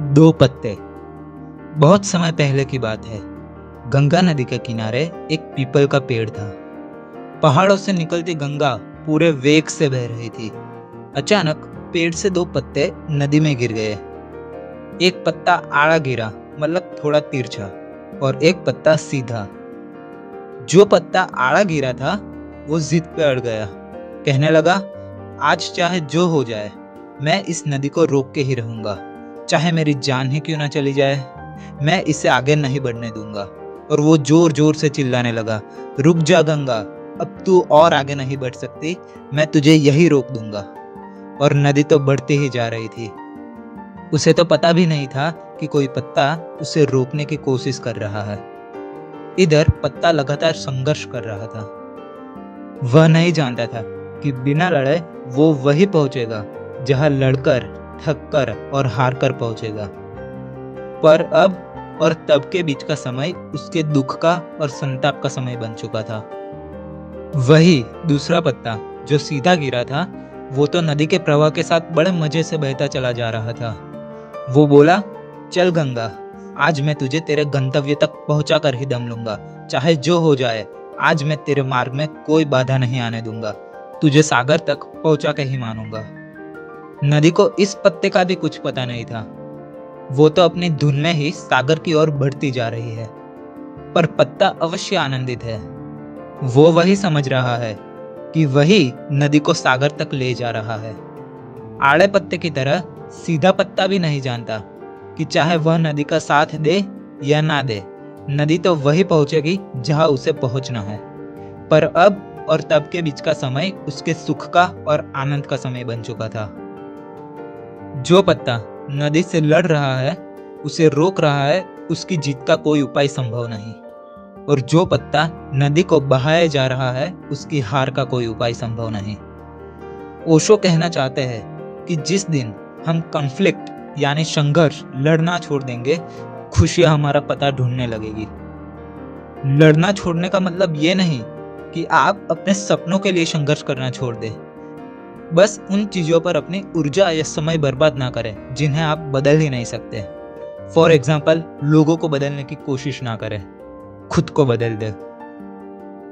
दो पत्ते। बहुत समय पहले की बात है। गंगा नदी के किनारे एक पीपल का पेड़ था। पहाड़ों से निकलती गंगा पूरे वेग से बह रही थी। अचानक पेड़ से दो पत्ते नदी में गिर गए। एक पत्ता आड़ा गिरा, मतलब थोड़ा तिरछा, और एक पत्ता सीधा। जो पत्ता आड़ा गिरा था वो जिद पे अड़ गया। कहने लगा, आज चाहे जो हो जाए, मैं इस नदी को रोक के ही रहूंगा। चाहे मेरी जान ही क्यों ना चली जाए, मैं इसे आगे नहीं बढ़ने दूंगा। और वो जोर जोर से चिल्लाने लगा, रुक जा गंगा, अब तू और आगे नहीं बढ़ सकती, मैं तुझे यही रोक दूंगा। और नदी तो बढ़ती ही जा रही थी। उसे तो पता भी नहीं था कि कोई पत्ता उसे रोकने की कोशिश कर रहा है। इधर पत्ता लगातार संघर्ष कर रहा था। वह नहीं जानता था कि बिना लड़े वो वही पहुंचेगा जहां लड़कर, थककर और हारकर पहुंचेगा। पर अब और तब के बीच का समय उसके दुख का और संताप का समय बन चुका था। वही दूसरा पत्ता जो सीधा गिरा था, वो तो नदी के प्रवाह के साथ बड़े मजे से बहता चला जा रहा था। वो बोला, चल गंगा, आज मैं तुझे तेरे गंतव्य तक पहुंचा कर ही दम लूंगा। चाहे जो हो जाए, आज मैं तेरे मार्ग में कोई बाधा नहीं आने दूंगा। तुझे सागर तक पहुंचा के ही मानूंगा। नदी को इस पत्ते का भी कुछ पता नहीं था। वो तो अपनी धुन में ही सागर की ओर बढ़ती जा रही है। पर पत्ता अवश्य आनंदित है। वो वही समझ रहा है कि वही नदी को सागर तक ले जा रहा है। आड़े पत्ते की तरह सीधा पत्ता भी नहीं जानता कि चाहे वह नदी का साथ दे या ना दे, नदी तो वही पहुंचेगी जहां उसे पहुंचना है। पर अब और तब के बीच का समय उसके सुख का और आनंद का समय बन चुका था। जो पत्ता नदी से लड़ रहा है, उसे रोक रहा है, उसकी जीत का कोई उपाय संभव नहीं। और जो पत्ता नदी को बहाया जा रहा है, उसकी हार का कोई उपाय संभव नहीं। ओशो कहना चाहते हैं कि जिस दिन हम कॉन्फ्लिक्ट यानी संघर्ष लड़ना छोड़ देंगे, खुशियां हमारा पता ढूंढने लगेगी। लड़ना छोड़ने का मतलब ये नहीं कि आप अपने सपनों के लिए संघर्ष करना छोड़ दें। बस उन चीजों पर अपनी ऊर्जा या समय बर्बाद ना करें जिन्हें आप बदल ही नहीं सकते। फॉर एग्जाम्पल, लोगों को बदलने की कोशिश ना करें, खुद को बदल दें।